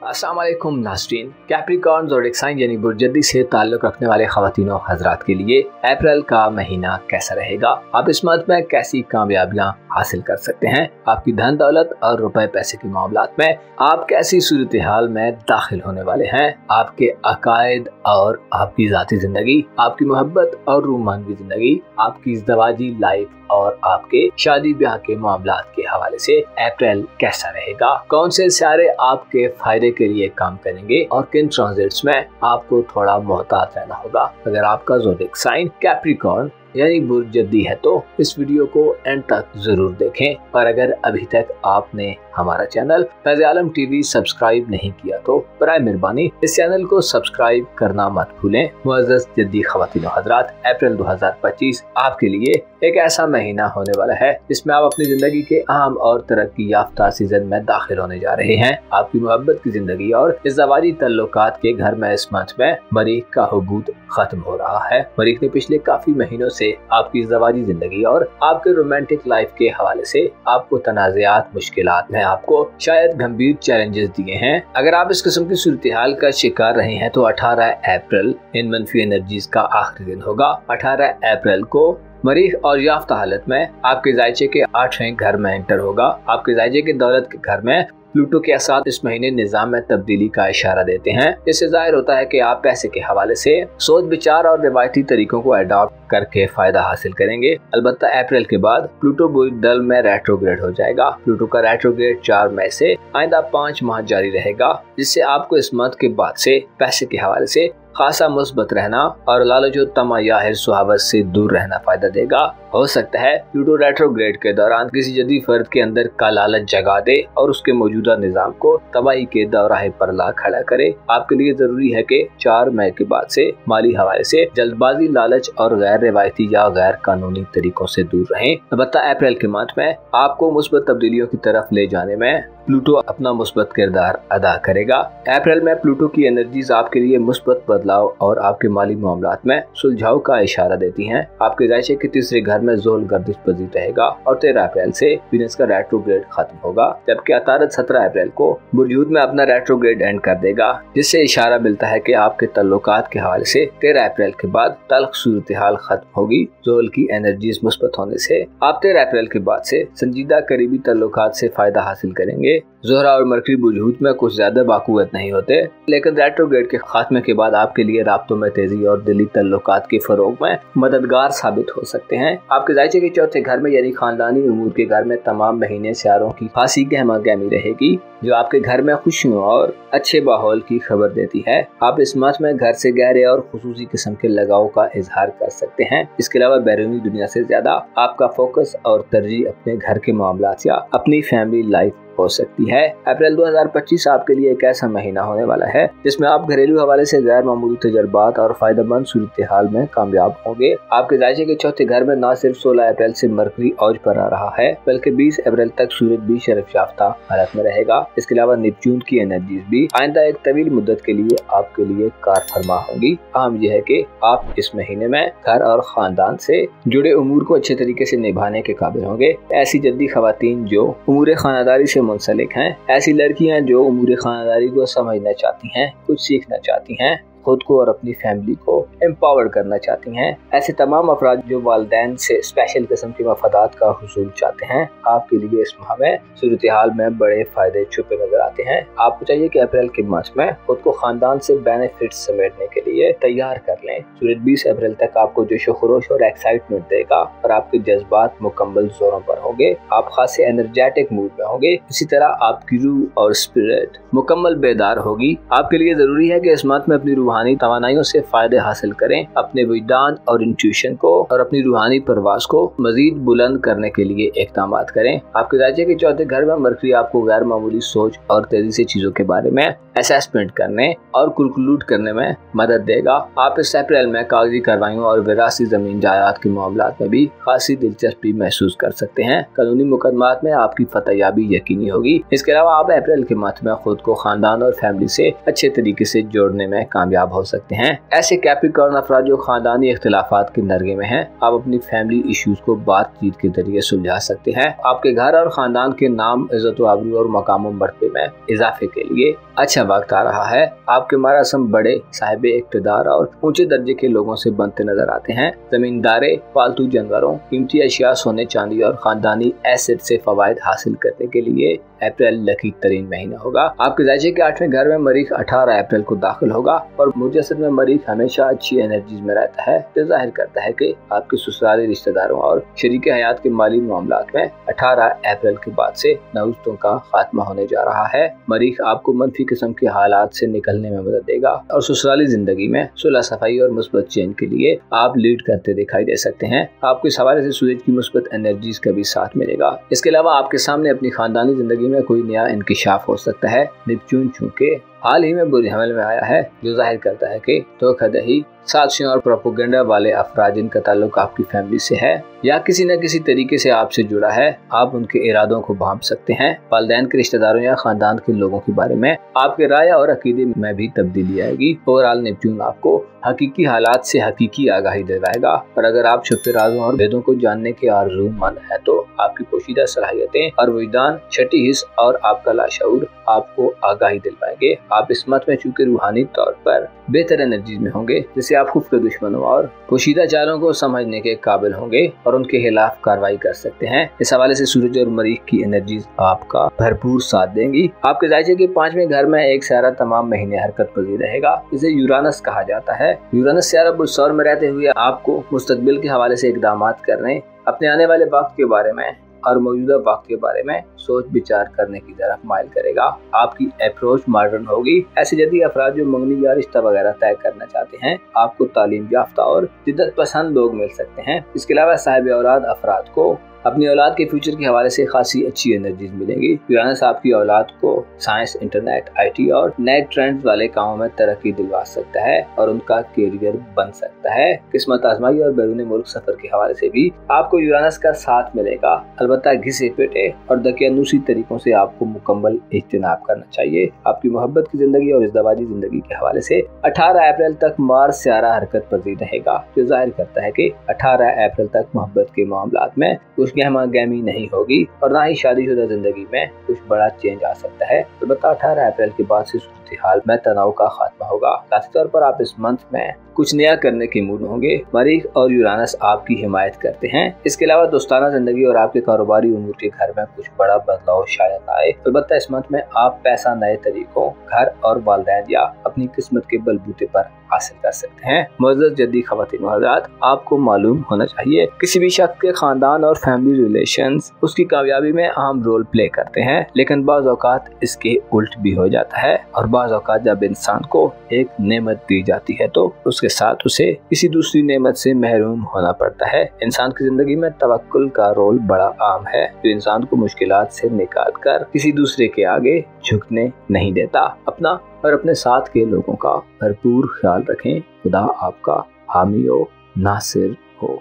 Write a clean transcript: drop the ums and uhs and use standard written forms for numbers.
अस्सलाम वालेकुम नाज़रीन। कैप्रिकॉर्न ज़ोडिएक साइन यानी बुर्जदी से ताल्लुक़ रखने वाले ख़वातीन और हज़रात के लिए अप्रैल का महीना कैसा रहेगा, आप इस मंथ में कैसी कामयाबियाँ हासिल कर सकते हैं, आपकी धन दौलत और रुपए पैसे के मामलात में आप कैसी सूरत हाल में दाखिल होने वाले हैं, आपके अकायद और आपकी ज़ाती ज़िंदगी, आपकी मोहब्बत और रूमानवी ज़िंदगी, आपकी ज़वाजी लाइफ और आपके शादी ब्याह के मामलात के हवाले से अप्रैल कैसा रहेगा, कौन से सितारे आपके फायदे के लिए काम करेंगे और किन ट्रांजिट्स में आपको थोड़ा मोहतात रहना होगा। अगर आपका ज़ोडिएक साइन कैप्रिकॉर्न यानी बुर्जदी है तो इस वीडियो को एंड तक जरूर देखें। और अगर अभी तक आपने हमारा चैनल फैज़ आलम टीवी सब्सक्राइब नहीं किया तो बराए मेहरबानी इस चैनल को सब्सक्राइब करना मत भूलें। मुअज़्ज़ज़ जद्दी ख़वातीन और हज़रात, अप्रैल 2025 आपके लिए एक ऐसा महीना होने वाला है जिसमें आप अपनी जिंदगी के अहम और तरक्की याफ्ता सीजन में दाखिल होने जा रहे हैं। आपकी मोहब्बत की जिंदगी और ज़वाजी तल्लुकात के घर में इस मंथ में मरीख का हुबूत खत्म हो रहा है। मरीख ने पिछले काफी महीनों से आपकी ज़वाजी जिंदगी और आपके रोमांटिक लाइफ के हवाले से आपको तनाज़ात, मुश्किलात में आपको शायद गंभीर चैलेंजेस दिए हैं। अगर आप इस किस्म की सूरत हाल का शिकार रहे हैं तो 18 अप्रैल इन मनफी एनर्जीज का आखिरी दिन होगा। 18 अप्रैल को मरीख और याफ्ता हालत में आपके जायचे के 8वें घर में एंटर होगा। आपके जायचे के दौलत के घर में प्लूटो के साथ इस महीने निजाम में तब्दीली का इशारा देते हैं। इससे जाहिर होता है कि आप पैसे के हवाले से सोच विचार और रिवायती तरीकों को अडॉप्ट करके फायदा हासिल करेंगे। अलबत्ता अप्रैल के बाद प्लूटो बुरी दल में रेट्रोग्रेड हो जाएगा। प्लूटो का रेट्रोग्रेड 4 मई से आइंदा 5 माह जारी रहेगा, जिससे आपको इस मंथ के बाद से पैसे के हवाले से खासा मुस्बत रहना और लालच और तमा या हिर्सुहावत से दूर रहना फायदा देगा। हो सकता है प्लूटो रेट्रोग्रेड के दौरान किसी जदीद फर्द के अंदर का लालच जगा दे और उसके मौजूदा निजाम को तबाही के दौराहे पर ला खड़ा करे। आपके लिए जरूरी है कि 4 मई के बाद से माली हवाले से जल्दबाजी, लालच और गैर रिवायती या गैर कानूनी तरीकों से दूर रहें। अलबत्ता अप्रैल के मंथ में आपको मुस्बत तब्दीलियों की तरफ ले जाने में प्लूटो अपना मुस्बत किरदार अदा करेगा। अप्रैल में प्लूटो की एनर्जीज आपके लिए मुस्बत बदलाव और आपके माली मामलात में सुलझाव का इशारा देती हैं। आपके जायचे के तीसरे घर में ज़ोल गर्दिश पजीर रहेगा और 13 अप्रैल से वीनस का रेट्रोग्रेड खत्म होगा, जबकि अतारद 17 अप्रैल को बुर्जूद में अपना रेट्रोग्रेड एंड कर देगा, जिससे इशारा मिलता है कि आपके तल्लुकात के हवाले से 13 अप्रैल के बाद तल्ख सूरत हाल खत्म होगी। ज़ोल की एनर्जीज मुस्बत होने से आप 13 अप्रैल के बाद से संजीदा करीबी तल्लुकात से फायदा हासिल करेंगे। ज़ोहरा और मरकरी बुजूद में कुछ ज्यादा बाकुवत नहीं होते, लेकिन रेट्रोग्रेड के खात्मे के बाद आपके लिए राब्तों में तेजी और दिली तल्लुकात के फरोग में मददगार साबित हो सकते हैं। आपके जायचे के चौथे घर में यानी खानदानी उमूर के घर में तमाम महीने सियारों की खासी गहमा गहमी रहेगी, जो आपके घर में खुशियों और अच्छे माहौल की खबर देती है। आप इस मंथ में घर से गहरे और खुसूसी किस्म के लगाव का इजहार कर सकते हैं। इसके अलावा बैरूनी दुनिया से ज्यादा आपका फोकस और तरजीह अपने घर के मामलात या अपनी फैमिली लाइफ हो सकती है। अप्रैल 2025 आपके लिए एक ऐसा महीना होने वाला है जिसमें आप घरेलू हवाले से गैर मामूली तजर्बात और फायदेमंद सूरत हाल में कामयाब होंगे। आपके जायचे के चौथे घर में न सिर्फ 16 अप्रैल से मरकरी औज पर आ रहा है, बल्कि 20 अप्रैल तक सूरज भी शरफ याफ्ता हालत में रहेगा। इसके अलावा नेपच्यून की एनर्जीज भी आइंदा एक तवील मुद्दत के लिए आपके लिए कार फरमा होंगी। अहम यह है कि आप इस महीने में घर और खानदान से जुड़े उमूर को अच्छे तरीके से निभाने के काबिल होंगे। ऐसी जद्दी खवातीन जो उमूर खानादारी से मुंसलिक हैं, ऐसी लड़कियां जो उमूर खानादारी को समझना चाहती हैं, कुछ सीखना चाहती हैं, खुद को और अपनी फैमिली को एम्पावर करना चाहती हैं, ऐसे तमाम अफराद जो वालिदैन से स्पेशल किस्म के मफादात का हुसूल चाहते हैं, आपके लिए इस माह में सूरत हाल में बड़े फायदे छुपे नजर आते हैं। आपको चाहिए कि अप्रैल के मंथ में खुद को खानदान से बेनिफिट समेटने के लिए तैयार कर लें। सूरज 20 अप्रैल तक आपको जोशो खरोश और एक्साइटमेंट देगा और आपके जज्बात मुकम्मल जोरों पर होंगे। आप खासे एनर्जेटिक मूड में होंगे। इसी तरह आपकी रूह और स्पिरिट मुकम्मल बेदार होगी। आपके लिए जरूरी है कि इस मंथ में अपनी रूहानी तवानाइयों से फायदे हासिल करें, अपने विजदान और इंट्यूशन को और अपनी रूहानी परवास को मजीद बुलंद करने के लिए इक़दाम करें। आपके जायचे के चौथे घर में मरकरी आपको गैर मामूली सोच और तेजी से चीजों के बारे में असेसमेंट करने और कुलकुलूट करने में मदद देगा। आप इस अप्रैल में कागजी कार्रवाइयों और विरासती जमीन जायदाद के मामलात में भी खासी दिलचस्पी महसूस कर सकते हैं। कानूनी मुकदमात में आपकी फतहयाबी यकीनी होगी। इसके अलावा आप अप्रैल के मंथ में खुद को खानदान और फैमिली से अच्छे तरीके से जोड़ने में कामयाब हो सकते हैं। ऐसे कैप्रिकॉर्न अफराद जो खानदानी इख्तिलाफात के नरगे में हैं, आप अपनी फैमिली इश्यूज को बातचीत के जरिए सुलझा सकते हैं। आपके घर और खानदान के नाम, इज्जत व आबरू और मकाम व मर्तबे में इजाफे के लिए अच्छा वक्त आ रहा है। आपके मारासम बड़े साहिब इक़्तिदार और ऊंचे दर्जे के लोगों से बनते नजर आते हैं। जमींदारे, पालतू जानवरों, कीमती अशिया, सोने चांदी और खानदानी एसेट से फवायद हासिल करने के लिए अप्रैल लकी तरीन महीना होगा। आपके ज़ायचे के 8वें घर में मरीख 18 अप्रैल को दाखिल होगा और मुजस्सद में मरीख हमेशा अच्छी एनर्जीज में रहता है, जो जाहिर करता है कि आपके ससुराली रिश्तेदारों और शरीक हयात के माली मामलात में 18 अप्रैल के बाद से नहुस्तों का खात्मा होने जा रहा है। मरीख आपको मनफी किस्म के हालात से निकलने में मदद देगा और ससुराली जिंदगी में सुलह सफाई और मुस्बत चेंज के लिए आप लीड करते दिखाई दे सकते हैं। आपको इस हवाले से सूरज की मुस्बत एनर्जीज का भी साथ मिलेगा। इसके अलावा आपके सामने अपनी खानदानी जिंदगी में कोई नया इंकिशाफ हो सकता है। नेपच्यून चूंकि हाल ही में बुरे हमल में आया है, जो जाहिर करता है कि धोखाधड़ी, साजिशों और प्रोपेगेंडा वाले अफराद जिनका ताल्लुक आपकी फैमिली से है या किसी न किसी तरीके से आपसे जुड़ा है, आप उनके इरादों को भांप सकते हैं। वालिदैन के रिश्तेदारों या खानदान के लोगों के बारे में आपके राय और अकीदे में भी तब्दीली आएगी। ओवरऑल नेपच्यून आपको हकीकी हालात से हकीकी आगाही दिलाएगा और अगर आप छुपे राजों और भेदों को जानने के आरज़ूमंद हैं तो आपकी पोशीदा सलाहियतें और वजदान, छठी हिस्स और आपका लाशऊर आपको आगाही दिलवाएंगे। आप इस मत में चूंकि रूहानी तौर पर बेहतर एनर्जी में होंगे, जिससे आप खुद के दुश्मनों और पोशीदा चालों को समझने के काबिल होंगे और उनके खिलाफ कार्रवाई कर सकते हैं। इस हवाले से सूरज और मरीख की एनर्जीज आपका भरपूर साथ देंगी। आपके ज़ायचे के 5वें घर में एक सारा तमाम महीने हरकत पजीर रहेगा, जिसे यूरानस कहा जाता है। यूरानस सारा बुस्सौर में रहते हुए आपको मुस्तकबिल के हवाले से इक़दामात करने, अपने आने वाले वक्त के बारे में और मौजूदा वक्त के बारे में सोच विचार करने की तरफ माइल करेगा। आपकी अप्रोच मॉडर्न होगी। ऐसे जदीद अफराद जो मंगनी या रिश्ता वगैरह तय करना चाहते हैं, आपको तालीम याफ्ता और जिद्दत पसंद लोग मिल सकते हैं। इसके अलावा साहिब औलाद अफराद को अपनी औलाद के फ्यूचर के हवाले से खासी अच्छी एनर्जीज मिलेंगी। यूरानस आपकी औलाद को साइंस, इंटरनेट, IT और नए ट्रेंड्स वाले कामों में तरक्की दिलवा सकता है और उनका कैरियर बन सकता है। किस्मत आजमाई और बैरून मुल्क सफर के हवाले से भी आपको यूरानस का साथ मिलेगा। अलबत्ता घिसे पेटे और दकियानूसी तरीकों से आपको मुकम्मल इज्तनाब करना चाहिए। आपकी मोहब्बत की जिंदगी और इज़्दवाजी जिंदगी के हवाले से 18 अप्रैल तक मार्स सारा हरकत पजीर रहेगा, जो जाहिर करता है कि 18 अप्रैल तक मोहब्बत के मामलात में गहमा गहमी नहीं होगी और ना ही शादीशुदा जिंदगी में कुछ बड़ा चेंज आ सकता है। अलबत्ता 18 अप्रैल के बाद से सूरत हाल में तनाव का खात्मा होगा। खास तौर पर आप इस मंथ में कुछ नया करने के मूड होंगे। मरीख और यूरानस आपकी हिमायत करते हैं। इसके अलावा दोस्ताना जिंदगी और आपके कारोबारी उमूर के घर में कुछ बड़ा बदलाव शायद आए। अलबत्ता इस मंथ में आप पैसा नए तरीकों, घर और वालिदैन या अपनी किस्मत के बलबूते पर हासिल कर सकते हैं। मुअज़्ज़ज़ जद्दी ख़वातीन व हज़रात, आपको मालूम होना चाहिए किसी भी शख्स के खानदान और फैमिली रिलेशंस उसकी कामयाबी में अहम रोल प्ले करते हैं, लेकिन बाज़ औक़ात इसके उल्ट भी हो जाता है और बाज़ औक़ात जब इंसान को एक नेमत दी जाती है तो उसके साथ उसे किसी दूसरी नेमत से महरूम होना पड़ता है। इंसान की जिंदगी में तवक्कुल का रोल बड़ा आम है, जो इंसान को मुश्किलात से निकाल कर किसी दूसरे के आगे झुकने नहीं देता। अपना और अपने साथ के लोगों का भरपूर ख्याल रखें। खुदा आपका हामी हो, नासिर हो।